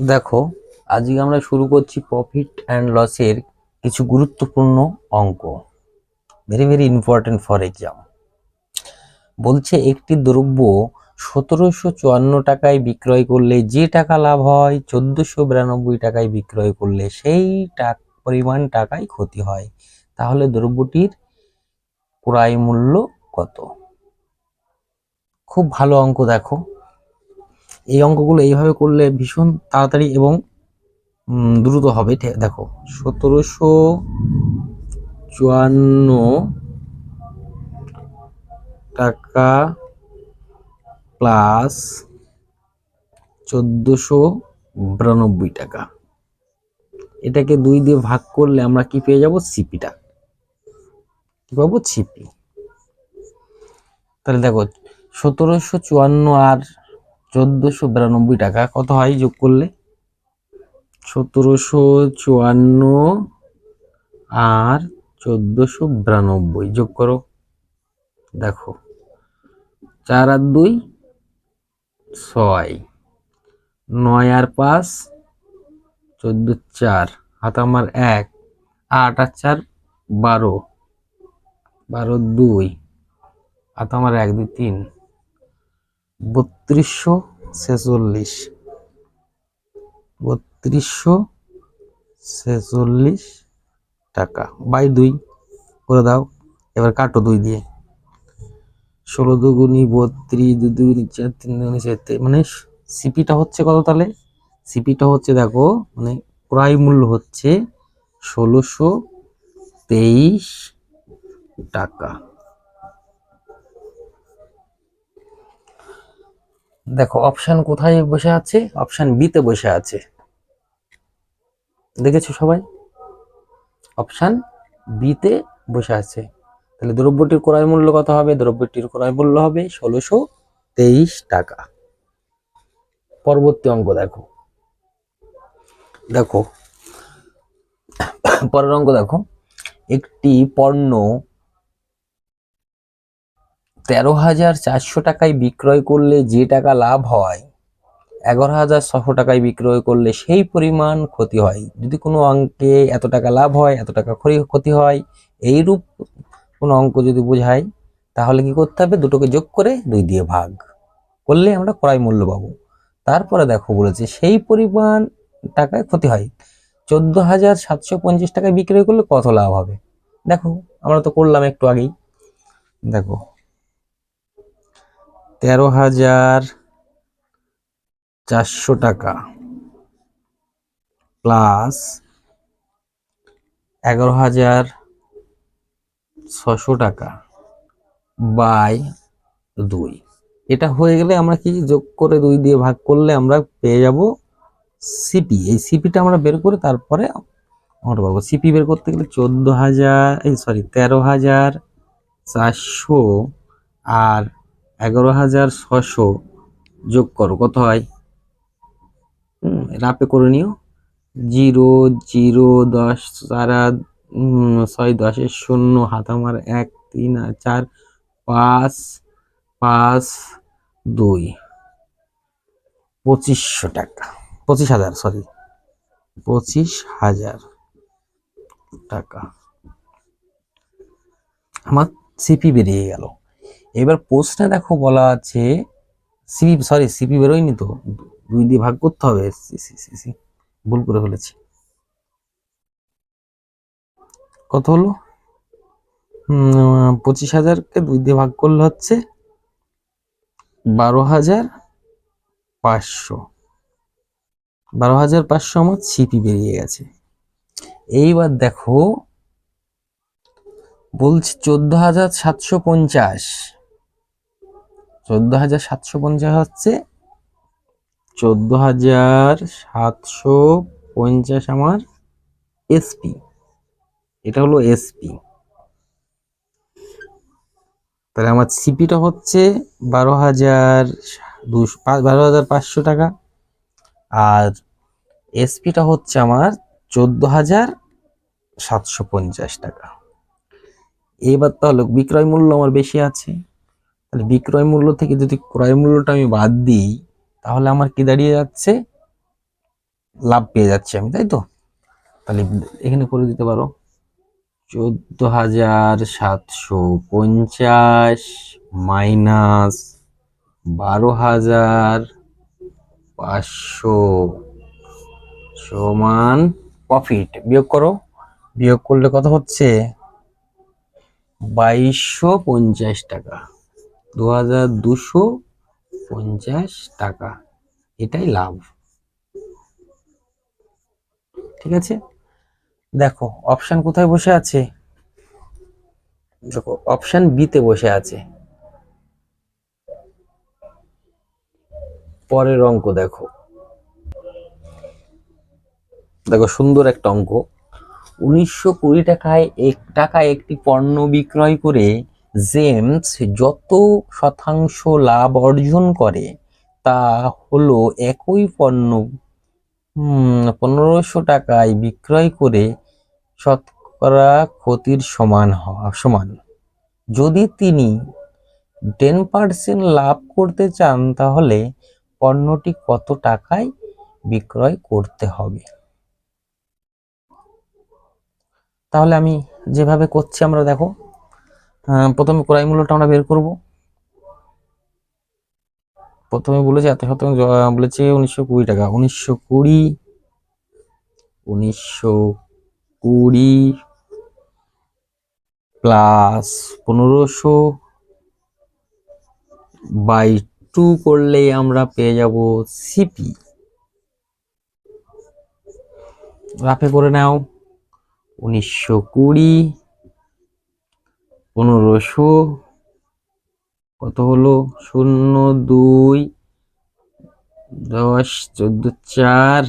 দেখো, আজকে আমরা শুরু করছি প্রফিট অ্যান্ড লসের কিছু গুরুত্বপূর্ণ অঙ্ক। Very very important for exam. বলছে একটি দ্রব্য 1754 টাকায় বিক্রয় করলে যে টাকা লাভ হয় 1492 টাকায় বিক্রয় করলে সেই পরিমাণ টাকায় ক্ষতি হয়। তাহলে দ্রব্যটির ক্রয় মূল্য কত? খুব ভালো অঙ্ক। দেখো, এই অঙ্কগুলো এইভাবে করলে ভীষণ তাড়াতাড়ি এবং দ্রুত হবে। দেখো, 1754 টাকা প্লাস 1492 টাকা, এটাকে 2 দিয়ে ভাগ করলে আমরা কি পেয়ে যাব? সিপিটা কি পাবো? সিপি। তাহলে দেখো, 1754 আর 1492 টাকা কত হয় যোগ করলে? 1754 আর 1492 যোগ করো। দেখো, 4 আর 2 6, 9 আর 5 14, 4 হাত আমার 1, 8 আর 4 12, 12 2 হাত আমার 1 2 3 3246, 3246 টাকা বাই 2 করে দাও। এবার কাটো 2 দিয়ে। 16 দুগুণি 32, 2 দুগুণি 4, 3 দুগুণি 4, মানে সিপিটা হচ্ছে কত? তাহলে সিপিটা হচ্ছে, দেখো, মানে ক্রয় মূল্য হচ্ছে 1623 টাকা। দেখো, অপশন কোথায় বসে আছে? অপশন বি তে বসে আছে। দেখেছো সবাই? অপশন বি তে বসে আছে। তাহলে দ্রব্যটির ক্রয় মূল্য কত হবে? দ্রব্যটির ক্রয় মূল্য হবে 1623 টাকা। পরবর্তী অঙ্ক দেখো। দেখো, পরের অঙ্ক দেখো, একটি পণ্য 13,400 টাকায় বিক্রয় করলে যে টাকা লাভ হয় 11,600 টাকায় বিক্রয় করলে সেই পরিমাণ ক্ষতি হয়। যদি কোনো অঙ্কে এত টাকা লাভ হয়, এত টাকা ক্ষতি হয়, এইরূপ কোনো অঙ্ক যদি বোঝায়, তাহলে কি করতে হবে? দুটোকে যোগ করে 2 দিয়ে ভাগ করলে আমরা ক্রয় মূল্য পাবো। তারপরে দেখো, বলেছে সেই পরিমাণ টাকায় ক্ষতি হয়। 14,750 টাকায় বিক্রয় করলে কত লাভ হবে? দেখো, আমরা তো করলাম একটু আগেই। দেখো, 13,400 টাকা প্লাস 11,600 টাকা বাই 2, এটা হয়ে গেলে আমরা কি যোগ করে 2 দিয়ে ভাগ করলে আমরা পেয়ে যাব সিপি। এই সিপিটা আমরা বের করে তারপরে আমরা পাবো। সিপি বের করতে গেলে 13,400 আর 11,600 যোগ করো, কত হয়? রাপে করে নিও। 0 0 10 4 6 10 0 হাত আমার 1 3 আর 4 5 5 2 2500 টাকা, 25,000, সরি 25,000 টাকা আমার সিপি বেরিয়ে গেল। এবার প্রশ্নে দেখো বলা আছে সিপি বেরোয়নি তো, 2 দিয়ে ভাগ করতে হবে। ভুল করে ফেলেছি। কত হলো? 25,000কে 2 দিয়ে ভাগ করলে হচ্ছে 12,500। 12,500 আমার সিপি বেরিয়ে গেছে। এইবার দেখো, বলছি 14,750, 14,750 হচ্ছে 14,750 আমার এসপি। এটা হলো এসপি। তাহলে আমার সিপিটা হচ্ছে 12,500 টাকা আর এসপিটা হচ্ছে আমার 14,750 টাকা। এবার তাহলে বিক্রয় মূল্য আমার বেশি আছে, তাহলে বিক্রয় মূল্য থেকে যদি ক্রয় মূল্যটা আমি বাদ দিই, তাহলে আমার কি দাঁড়িয়ে যাচ্ছে? লাভ পেয়ে যাচ্ছি আমি, তাই তো? তাহলে এখানে করে দিতে পারো 14,750 মাইনাস 12,500 সমান প্রফিট। বিয়োগ করো, বিয়োগ করলে কত হচ্ছে? 2250 টাকা, 2250 টাকা, এটাই লাভ। ঠিক আছে, দেখো অপশন কোথায় বসে আছে? দেখো অপশন বি তে বসে আছে। পরের অঙ্ক দেখো, দেখো সুন্দর একটা অঙ্ক। 1920 টাকায় একটি পণ্য বিক্রয় করে জেমস যত শতাংশ লাভ অর্জন করে তা হলো একই পণ্য 1500 টাকায় বিক্রয় করে শতকরা ক্ষতির সমান। যদি তিনি 10% লাভ করতে চান তাহলে পণ্যটি কত টাকায় বিক্রয় করতে হবে? তাহলে আমি যেভাবে করছি আমরা দেখো, প্রথমে ক্রয় মূল্যটা আমরা বের করব। প্রথমে বলেছে এত শতাংশ, বলেছে 1920 টাকা, 1920 প্লাস 1500 বাই 2 করলে আমরা পেয়ে যাব সিপি। রাফে করে নাও, 1920 1500 কত হলো? 0 2 10 14 4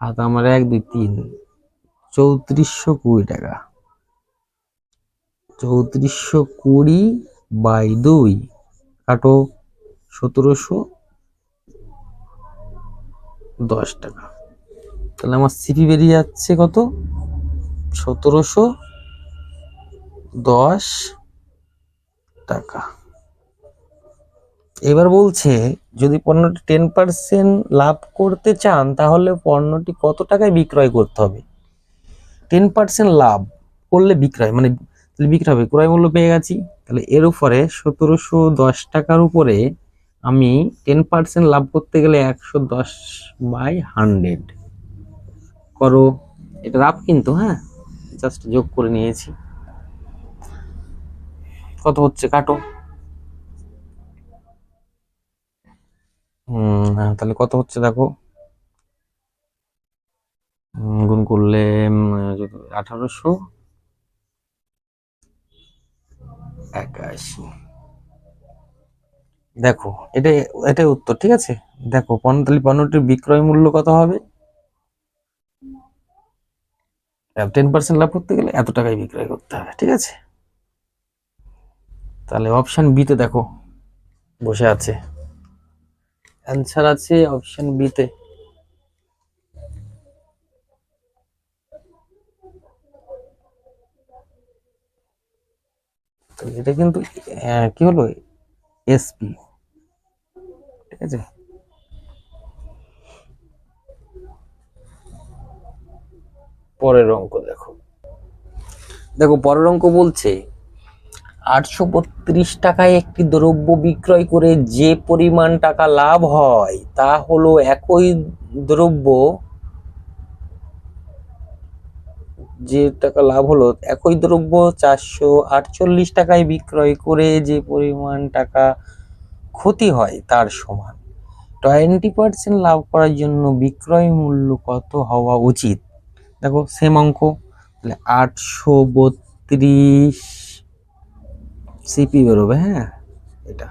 হাত আমার 1 2 3 3420 টাকা। 3420 বাই 2 কাটো, 1710 টাকা। তাহলে আমার সিপি বেরিয়ে যাচ্ছে কত? 1710 টাকা। এবার বলছে যদি পণ্যটি 10% লাভ করতে চান তাহলে পণ্যটি কত টাকায় বিক্রয় করতে হবে? 10% লাভ করলে বিক্রয় মানে বিক্রয় হবে, ক্রয় মূল্য পেয়ে গেছি। তাহলে এর উপরে 1710 টাকার উপরে আমি 10% লাভ করতে গেলে 110/100 করো। এটা লাভ কিন্তু, হ্যাঁ, জাস্ট যোগ করে নিয়েছি। কত হচ্ছে কাটো। তাহলে কত হচ্ছে দেখো, গুণ করলে 1881। দেখো এটাই উত্তর। ঠিক আছে, দেখো তাহলে পণ্যটির বিক্রয় মূল্য কত হবে? 10% লাভ করতে গেলে এত টাকায় বিক্রয় করতে হবে। ঠিক আছে, তাহলে অপশন বি তে দেখো বসে আছে, অ্যান্সার আছে অপশন বি তে। এটা কিন্তু কি হলো? এসপি। ঠিক আছে, পরের অঙ্ক দেখো। দেখো পরের অঙ্ক বলছে 832 টাকায় একটি দ্রব্য বিক্রয় করে যে পরিমাণ টাকা লাভ হয় তা হলো একই দ্রব্য যে টাকা লাভ হলো একই দ্রব্য 448 টাকায় বিক্রয় করে যে পরিমাণ টাকা ক্ষতি হয় তার সমান। 20% লাভ করার জন্য বিক্রয় মূল্য কত হওয়া উচিত? দেখো সেম অঙ্ক, তাহলে 832 সিপি বেরোবে। হ্যাঁ, এটা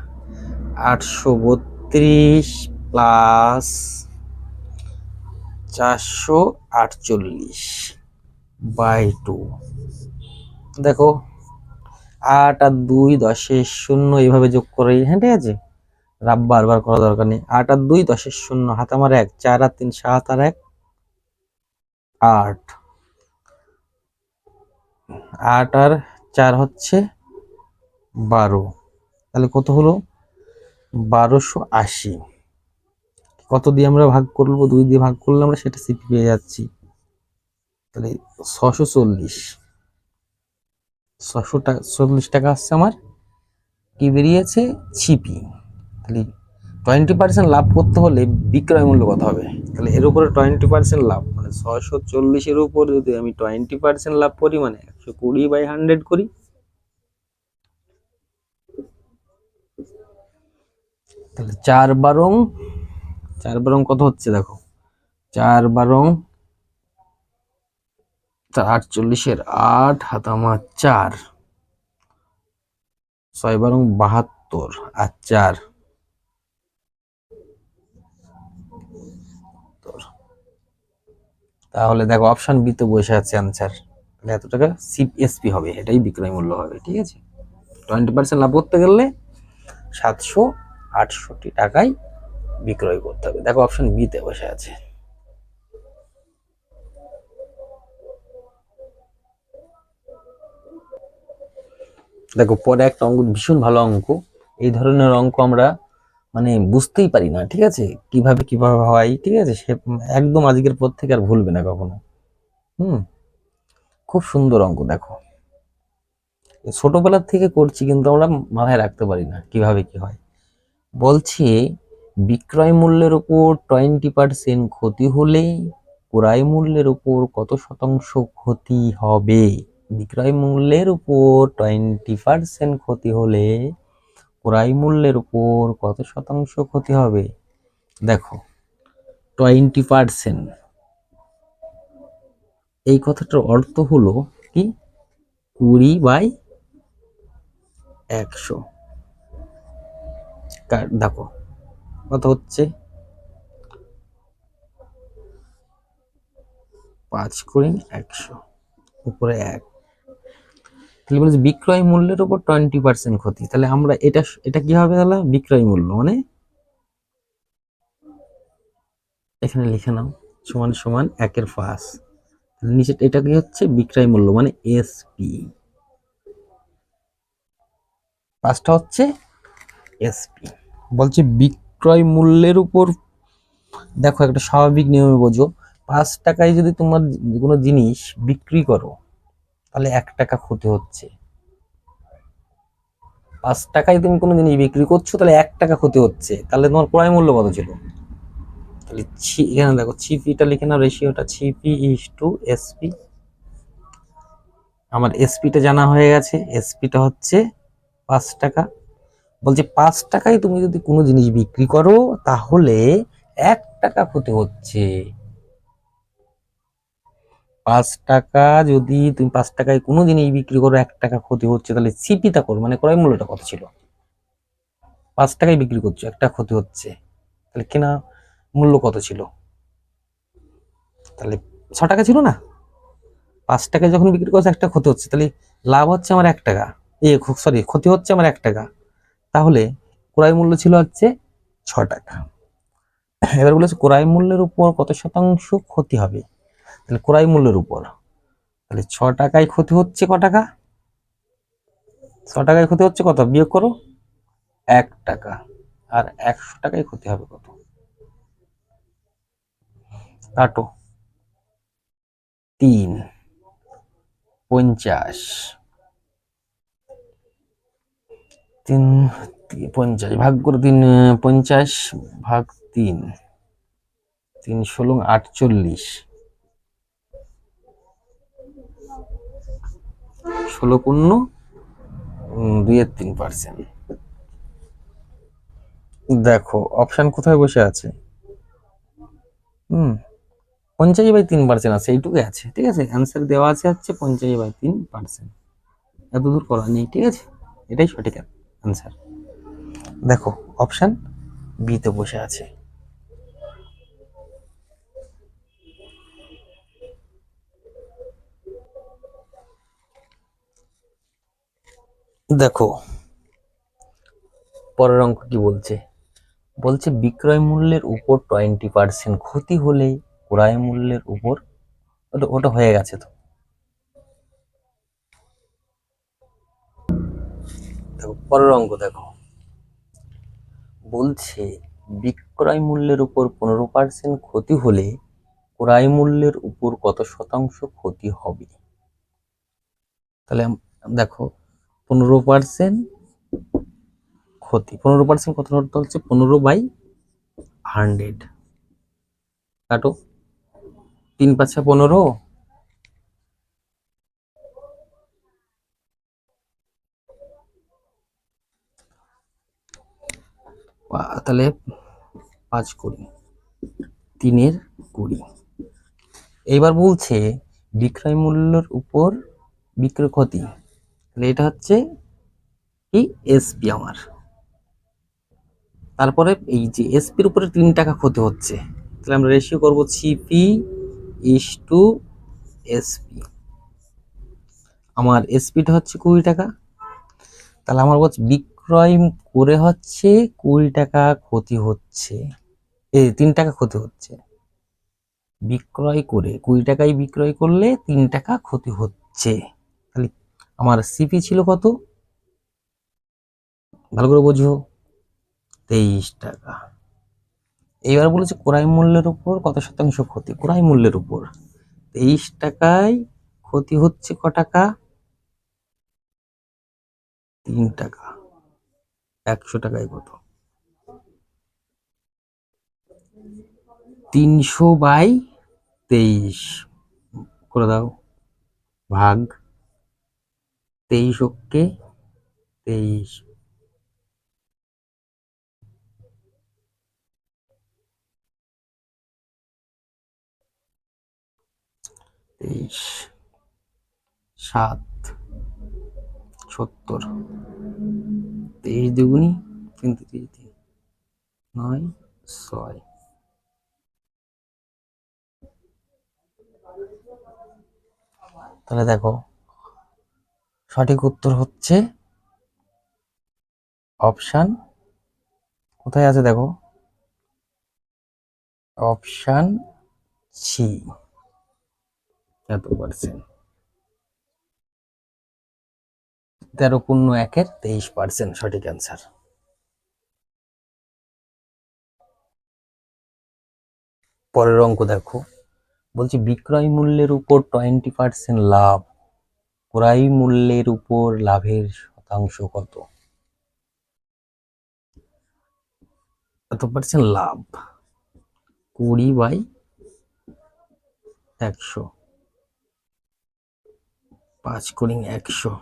832 প্লাস 448 বাই 2। দেখো 8 আর 2 10 শূন্য এইভাবে যোগ করে, হ্যাঁ ঠিক আছে, রাব বারবার করা দরকার নেই। 8 আর 2 10 শূন্য, হাত আমার 1, 4 আর 3 7 আর 1 8, 8 আর 4 হচ্ছে 12। তাহলে কত হলো? 1280। কত দিয়ে আমরা ভাগ করবো, 2 দিয়ে ভাগ করলে আমরা সেটা সিপি পেয়ে যাচ্ছি। তাহলে 640, 640 টাকা আসছে আমার কি বেরিয়েছে, সিপি। তাহলে 20% লাভ করতে হলে বিক্রয় মূল্য কত হবে? তাহলে এর উপরে 20% লাভ মানে 640-এর উপর যদি আমি 20% লাভ করি মানে 120/100 করি, তাহলে 4 বারং কত হচ্ছে দেখো, 4 বারং 48-এর 8 হাতামা 4, 6 বারং 72 আর 4, তাহলে দেখো অপশন বি তে বসে আছে অ্যান্সার। তাহলে এত টাকা সিএসপি হবে, এটাই বিক্রয় মূল্য হবে। ঠিক আছে, 20% লাভ করতে গেলে 768 টাকায় বিক্রয় করতে হবে। দেখো অপশন বি তে বসে আছে। দেখো পরে একটা অঙ্ক, ভীষণ ভালো অঙ্ক। এই ধরনের অঙ্ক আমরা মানে বুঝতেই পারি না। ঠিক আছে, কিভাবে কিভাবে হয়। ঠিক আছে, সে একদম আজকের পর থেকে আর ভুলবে না কখনো। খুব সুন্দর অঙ্ক। দেখো ছোটবেলার থেকে করছি কিন্তু আমরা মাথায় রাখতে পারি না কিভাবে কি হয়। বলছে বিক্রয় মূল্যের উপর 20% ক্ষতি হলে ক্রয় মূল্যের উপর কত শতাংশ ক্ষতি হবে? বিক্রয় মূল্যের উপর 20% ক্ষতি হলে ক্রয় মূল্যের উপর কত শতাংশ ক্ষতি হবে? দেখো 20%, এই কথাটার অর্থ হলো কি 20/100। দেখো কত হচ্ছে, 5×100 উপরে 1। তাহলে বলছে বিক্রয় মূল্যের উপর 20% ক্ষতি। তাহলে আমরা এটা কি হবে? তাহলে বিক্রয় মূল্য মানে এখানে লিখে নাও সমান সমান 1/5। নিচে এটা কি হচ্ছে বিক্রয় মূল্য মানে এসপি, 5টা হচ্ছে এসপি। বলছে বিক্রয় মূল্যের উপর, দেখো একটা স্বাভাবিক নিয়মে বোঝো, 5 টাকায় যদি তোমার কোনো জিনিস বিক্রি করো তাহলে 1 টাকা ক্ষতি হচ্ছে। 5 টাকায় তুমি কোনো জিনিস বিক্রি করছো তাহলে 1 টাকা ক্ষতি হচ্ছে। তাহলে তোমার ক্রয় মূল্য কত ছিল? তাহলে এখানে দেখো সিপিটা লিখে নাও, রেশিওটা সিপি ইজ টু এসপি। আমার এসপিটা জানা হয়ে গেছে, এসপিটা হচ্ছে 5 টাকা। বলছে 5 টাকায় তুমি যদি কোনো জিনিস বিক্রি করো তাহলে 1 টাকা ক্ষতি হচ্ছে। 5 টাকা যদি তুমি 5 টাকায় কোনো জিনিস বিক্রি করো 1 টাকা ক্ষতি হচ্ছে, তাহলে সিপিটা করো মানে ক্রয় মূল্যটা কত ছিল? 5 টাকায় বিক্রি করছো, 1 টাকা ক্ষতি হচ্ছে, তাহলে কেনা মূল্য কত ছিল? তাহলে 6 টাকা ছিল না? 5 টাকায় যখন বিক্রি করছে 1 টাকা ক্ষতি হচ্ছে, তাহলে লাভ হচ্ছে আমার 1 টাকা, সরি ক্ষতি হচ্ছে আমার 1 টাকা। তাহলে ক্রয় মূল্য ছিল হচ্ছে 6 টাকা। এবার বলেছে ক্রয় মূল্যের উপর কত শতাংশ ক্ষতি হবে? তাহলে ক্রয় মূল্যের উপর, তাহলে 6 টাকায় ক্ষতি হচ্ছে ক টাকা? 6 টাকায় ক্ষতি হচ্ছে কত, বিয়োগ করো 1 টাকা। আর 100 টাকায় ক্ষতি হবে কত? কাটো, 3 50, 3 50 ভাগ করে 3, 50 ভাগ 3, 3 × 48, 16×2-3%। দেখো অপশন কোথায় বসে আছে? 50/3% আছে, এইটুকু আছে। ঠিক আছে, অ্যান্সার দেওয়া আছে হচ্ছে 50/3%। এত দূর করা নেই। ঠিক আছে, এটাই সঠিক অ্যান্সার। দেখো অপশন বি তে বসে আছে। দেখো পরের অঙ্ক কি বলছে। বলছে বিক্রয় মূল্যের উপর 20% ক্ষতি হলে ক্রয় মূল্যের উপর, ওটা হয়ে গেছে তো। দেখো পরের অঙ্ক দেখো, বলছে বিক্রয় মূল্যের উপর 15% ক্ষতি হলে ক্রয় মূল্যের উপর কত শতাংশ ক্ষতি হবে? তাহলে দেখো 15% ক্ষতি, 15% কত অর্থ হচ্ছে 15/100। কাটো, 3 × 5 = 15, তাহলে 5 20, 3 × 20। এইবার বলছে বিক্রয় মূল্যের উপর বিক্রয় ক্ষতি, তাহলে এটা হচ্ছে কি এসপি আমার। তারপরে এই যে এসপির উপরে 3 টাকা ক্ষতি হচ্ছে, তাহলে আমরা রেশিও করব সিপি ইস টু এসপি। আমার এসপিটা হচ্ছে 20 টাকা, তাহলে আমার বলছে বিক্রয় করে হচ্ছে 20 টাকা ক্ষতি হচ্ছে, 3 টাকা ক্ষতি হচ্ছে। বিক্রয় করে 20 টাকায় বিক্রয় করলে 3 টাকা ক্ষতি হচ্ছে। তাহলে আমার সিপি ছিল কত, ভালো করে বোঝো, 23 টাকা। এইবার বলেছে ক্রয় মূল্যের উপর কত শতাংশ ক্ষতি, ক্রয় মূল্যের উপর 23 টাকায় ক্ষতি হচ্ছে ক টাকা, 3 টাকা। 100 টাকায় কত, 300/23 করে দাও, ভাগ 23 কে 23, 23 7 70, 23 দুগুনি 3 3 9 6। তাহলে দেখো সঠিক উত্তর হচ্ছে অপশান, কোথায় আছে দেখো, অপশান সি, এত পার্সেন্ট। 13.1-23% সঠিক অ্যান্সার। পরের অঙ্ক দেখো, বলছি বিক্রয় মূল্যের উপর 20% লাভ, ক্রয় মূল্যের উপর লাভের শতাংশ কত? কত পার্সেন্ট লাভ, 20/100, 5 × 100,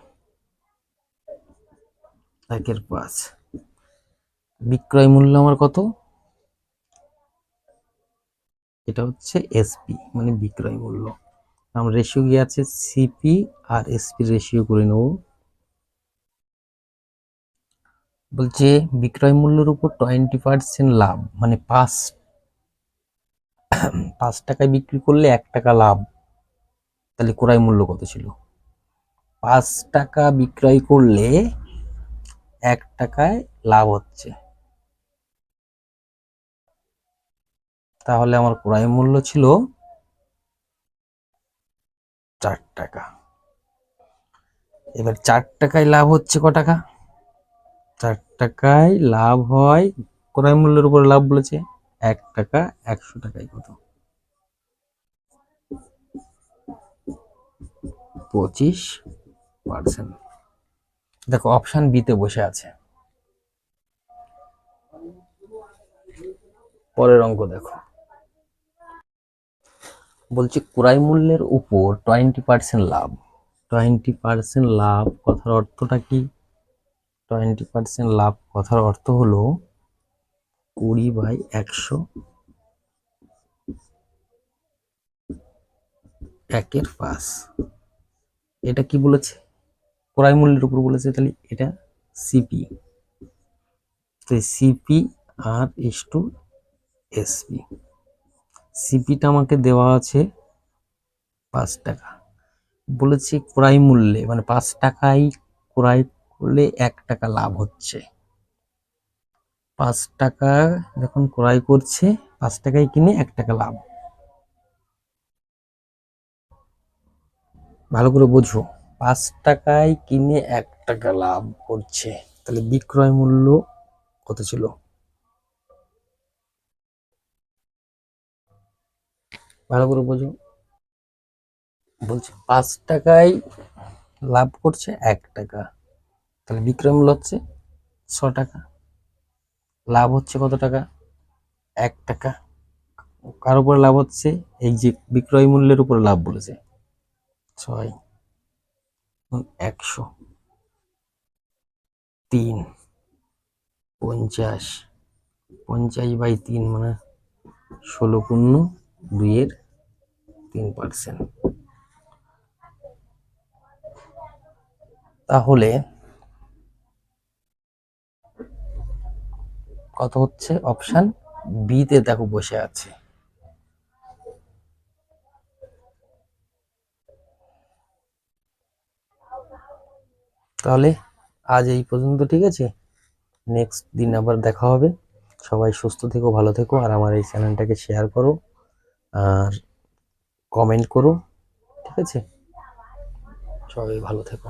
1/5। বিক্রয় মূল্য আমার কত, এটা হচ্ছে এসপি মানে বিক্রয় মূল্য। আমরা রেশিও কি আছে, সিপি আর এসপি রেশিও করে নেব। বলছে বিক্রয় মূল্যের উপর 20% লাভ, মানে 5 টাকায় বিক্রি করলে 1 টাকা লাভ, তাহলে ক্রয় মূল্য কত ছিল? 5 টাকা বিক্রয় করলে 1 টাকায় লাভ হচ্ছে, তাহলে আমার ক্রয় মূল্য ছিল 4 টাকা। এবার 4 টাকায় লাভ হচ্ছে ক টাকা, 4 টাকায় লাভ হয়, ক্রয় মূল্যের উপর লাভ বলেছে 1 টাকা, 100 টাকায় কত, 25%। দেখো অপশন বিতে বসে আছে। পরের অঙ্ক দেখো, বলছি ক্রয় মূল্যের উপর 20% লাভ, 20% লাভ কথার অর্থটা কি? 20% লাভ কথার অর্থ হলো 20/100, 1/5। এটা কি বলেছে, ক্রয় মূল্যের উপর বলেছে, তাহলে এটা সিপি, তো CP R is to SP. সিপিটা আমাকে দেওয়া আছে 5 টাকা, বলেছি ক্রয় মূল্যে মানে 5 টাকায় ক্রয় করলে 1 টাকা লাভ হচ্ছে। 5 টাকা যখন ক্রয় করছে, 5 টাকায় কিনে 1 টাকা লাভ। ভালো করে বোঝো, 5 টাকায় কিনে 1 টাকা লাভ করছে, তাহলে বিক্রয় মূল্য কত ছিল? ভালো করে বোঝো। বলছে 5 টাকায় লাভ করছে 1 টাকা, তাহলে বিক্রয় মূল্য হচ্ছে 6 টাকা, লাভ হচ্ছে কত টাকা? 1 টাকা। কার উপরে লাভ হচ্ছে? এই যে বিক্রয় মূল্যের উপরে লাভ বলেছে। 6 100, 3, 50, 50/3 মানে 16×2 এর 3%। তাহলে কত হচ্ছে? অপশন বি তে দেখো বসে আছে। তাহলে আজ এই পর্যন্ত, ঠিক আছে? নেক্সট দিন আবার দেখা হবে। সবাই সুস্থ থেকো, ভালো থেকো, আর আমার এই চ্যানেলটাকে শেয়ার করো আর কমেন্ট করো, ঠিক আছে? সবাই ভালো থেকো।